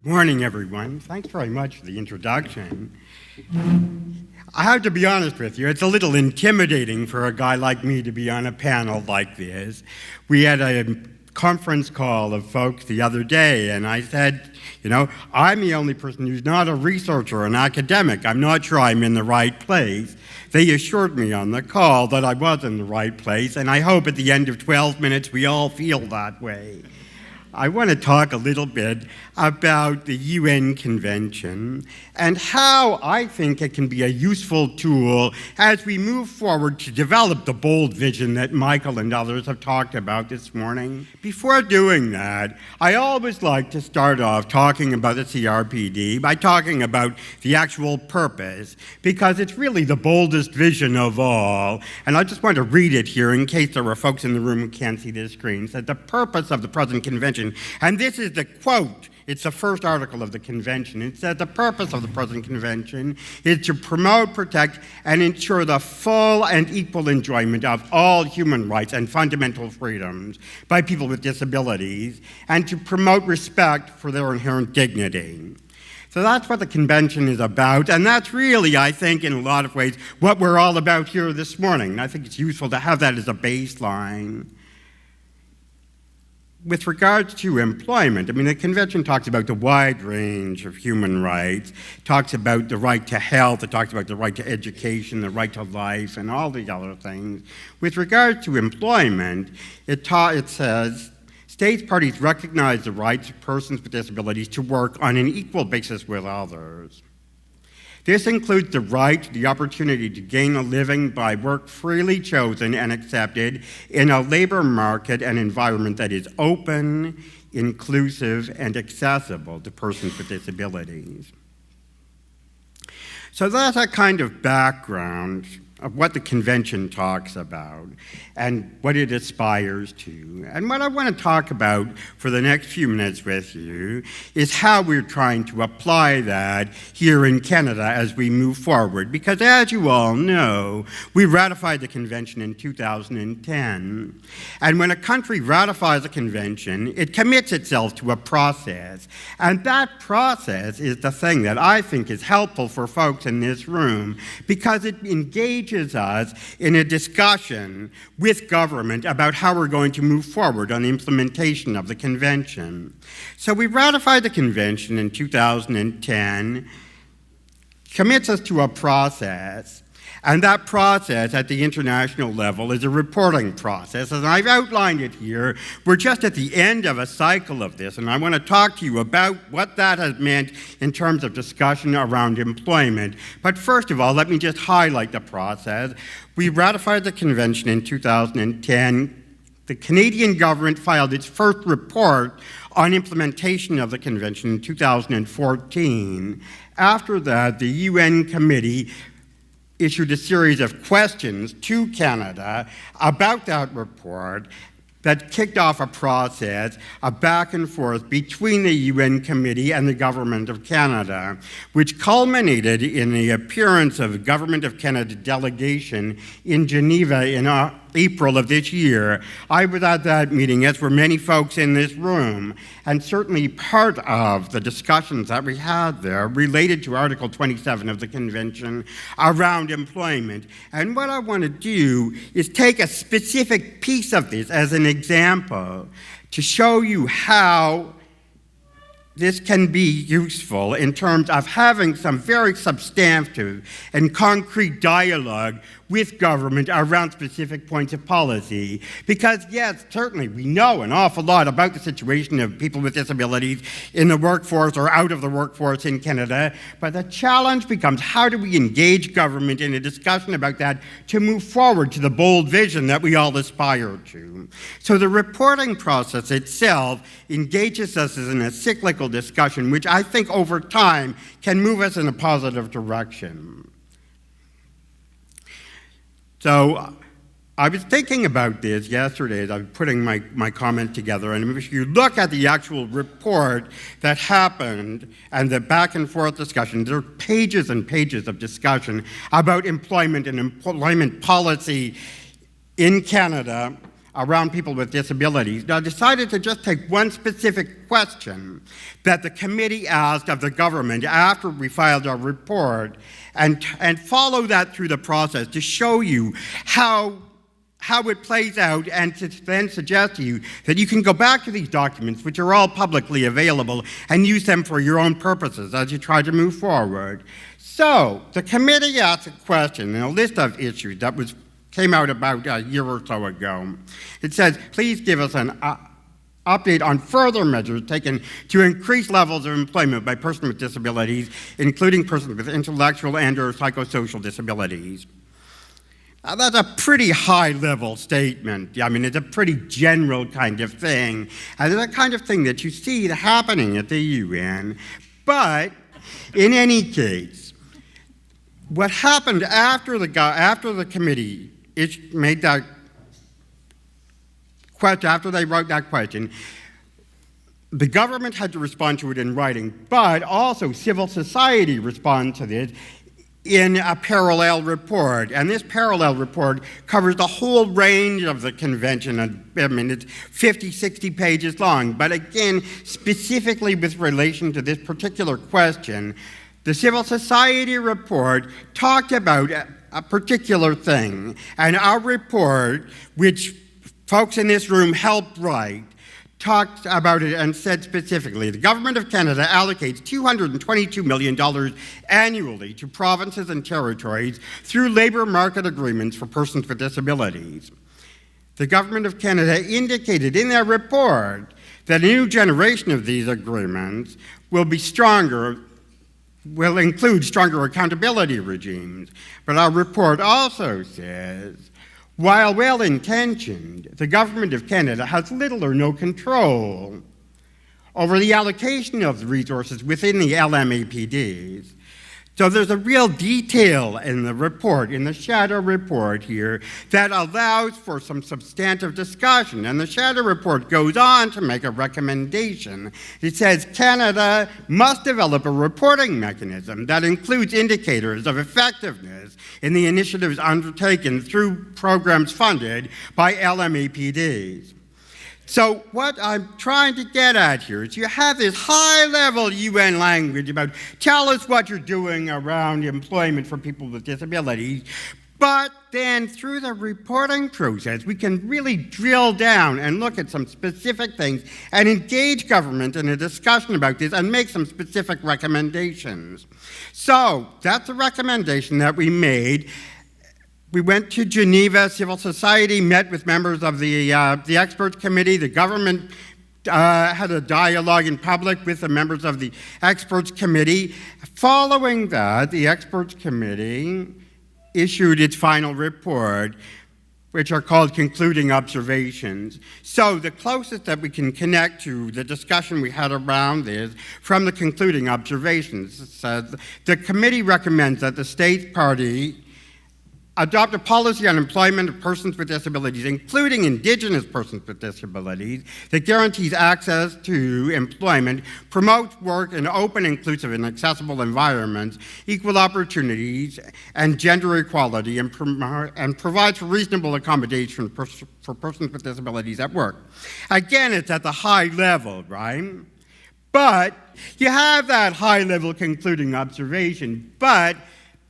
Morning, everyone. Thanks very much for the introduction. I have to be honest with you, it's a little intimidating for a guy like me to be on a panel like this. We had a conference call of folks the other day, and I said, I'm the only person who's not a researcher or an academic. I'm not sure I'm in the right place. They assured me on the call that I was in the right place, and I hope at the end of 12 minutes we all feel that way. I want to talk a little bit about the UN Convention and how I think it can be a useful tool as we move forward to develop the bold vision that Michael and others have talked about this morning. Before doing that, I always like to start off talking about the CRPD by talking about the actual purpose, because it's really the boldest vision of all. And I just want to read it here in case there are folks in the room who can't see the screen. It says, the purpose of the present convention, and this is the quote, it's the first article of the convention. It said the purpose of the present convention is to promote, protect, and ensure the full and equal enjoyment of all human rights and fundamental freedoms by people with disabilities, and to promote respect for their inherent dignity. So that's what the convention is about, and that's really, I think, in a lot of ways, what we're all about here this morning. And I think it's useful to have that as a baseline. With regards to employment, the convention talks about the wide range of human rights. It talks about the right to health, it talks about the right to education, the right to life, and all these other things. With regards to employment, it says, states parties recognize the rights of persons with disabilities to work on an equal basis with others. This includes the right to the opportunity to gain a living by work freely chosen and accepted in a labor market and environment that is open, inclusive, and accessible to persons with disabilities. So that's a kind of background of what the convention talks about and what it aspires to. And what I want to talk about for the next few minutes with you is how we're trying to apply that here in Canada as we move forward. Because as you all know, we ratified the convention in 2010. And when a country ratifies a convention, it commits itself to a process. And that process is the thing that I think is helpful for folks in this room, because it engages us in a discussion with government about how we're going to move forward on the implementation of the convention. So we ratified the convention in 2010, commits us to a process, and that process at the international level is a reporting process. As I've outlined it here, we're just at the end of a cycle of this, and I want to talk to you about what that has meant in terms of discussion around employment. But first of all, let me just highlight the process. We ratified the convention in 2010. The Canadian government filed its first report on implementation of the convention in 2014. After that, the UN committee issued a series of questions to Canada about that report that kicked off a process of back and forth between the UN committee and the Government of Canada, which culminated in the appearance of the Government of Canada delegation in Geneva in April of this year. I was at that meeting, as were many folks in this room, and certainly part of the discussions that we had there related to Article 27 of the Convention around employment. And what I want to do is take a specific piece of this as an example to show you how this can be useful in terms of having some very substantive and concrete dialogue with government around specific points of policy. Because yes, certainly we know an awful lot about the situation of people with disabilities in the workforce or out of the workforce in Canada, but the challenge becomes how do we engage government in a discussion about that to move forward to the bold vision that we all aspire to. So the reporting process itself engages us in a cyclical discussion, which I think over time can move us in a positive direction. So I was thinking about this yesterday as I was putting my comment together, and if you look at the actual report that happened and the back and forth discussion, there are pages and pages of discussion about employment and employment policy in Canada around people with disabilities. Now, I decided to just take one specific question that the committee asked of the government after we filed our report and follow that through the process to show you how it plays out, and to then suggest to you that you can go back to these documents, which are all publicly available, and use them for your own purposes as you try to move forward. So, the committee asked a question in a list of issues that came out about a year or so ago. It says, please give us an update on further measures taken to increase levels of employment by persons with disabilities, including persons with intellectual and/or psychosocial disabilities. Now, that's a pretty high-level statement. I mean, it's a pretty general kind of thing. And it's the kind of thing that you see happening at the UN. But in any case, what happened after the committee made that question, after they wrote that question, the government had to respond to it in writing, but also civil society responded to this in a parallel report. And this parallel report covers the whole range of the convention. I mean, it's 50, 60 pages long. But again, specifically with relation to this particular question, the civil society report talked about a particular thing. And our report, which folks in this room helped write, talked about it and said specifically, the Government of Canada allocates $222 million annually to provinces and territories through labour market agreements for persons with disabilities. The Government of Canada indicated in their report that a new generation of these agreements will include stronger accountability regimes. But our report also says, while well-intentioned, the Government of Canada has little or no control over the allocation of the resources within the LMAPDs. So there's a real detail in the report, in the shadow report here, that allows for some substantive discussion. And the shadow report goes on to make a recommendation. It says Canada must develop a reporting mechanism that includes indicators of effectiveness in the initiatives undertaken through programs funded by LMAPDs. So what I'm trying to get at here is you have this high-level UN language about tell us what you're doing around employment for people with disabilities, but then through the reporting process, we can really drill down and look at some specific things and engage government in a discussion about this and make some specific recommendations. So that's a recommendation that we made. We went to Geneva, civil society met with members of the experts committee. The government had a dialogue in public with the members of the experts committee. Following that, the experts committee issued its final report, which are called concluding observations. So the closest that we can connect to the discussion we had around this from the concluding observations says the committee recommends that the state party adopt a policy on employment of persons with disabilities, including Indigenous persons with disabilities, that guarantees access to employment, promotes work in open, inclusive, and accessible environments, equal opportunities, and gender equality, and provides for reasonable accommodation for persons with disabilities at work. Again, it's at the high level, right? But you have that high-level concluding observation, but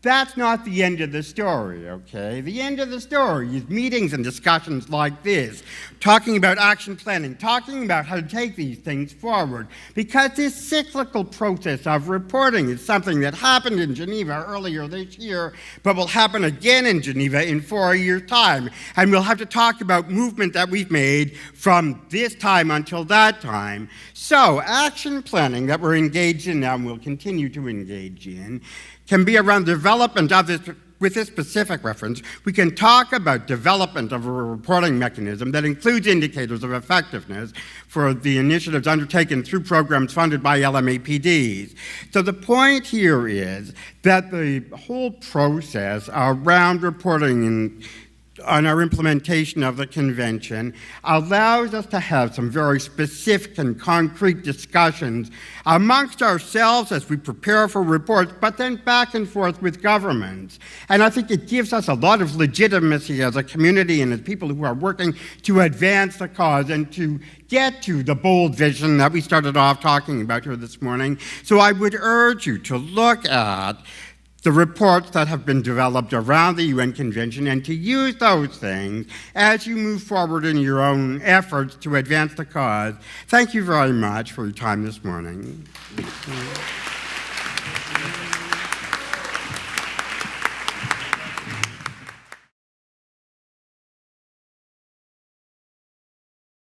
that's not the end of the story, okay? The end of the story is meetings and discussions like this, talking about action planning, talking about how to take these things forward, because this cyclical process of reporting is something that happened in Geneva earlier this year, but will happen again in Geneva in 4 years' time. And we'll have to talk about movement that we've made from this time until that time. So, action planning that we're engaged in now and will continue to engage in can be around development of this. With this specific reference, we can talk about development of a reporting mechanism that includes indicators of effectiveness for the initiatives undertaken through programs funded by LMAPDs. So the point here is that the whole process around reporting on our implementation of the convention allows us to have some very specific and concrete discussions amongst ourselves as we prepare for reports, but then back and forth with governments. And I think it gives us a lot of legitimacy as a community and as people who are working to advance the cause and to get to the bold vision that we started off talking about here this morning. So I would urge you to look at the reports that have been developed around the UN Convention and to use those things as you move forward in your own efforts to advance the cause. Thank you very much for your time this morning.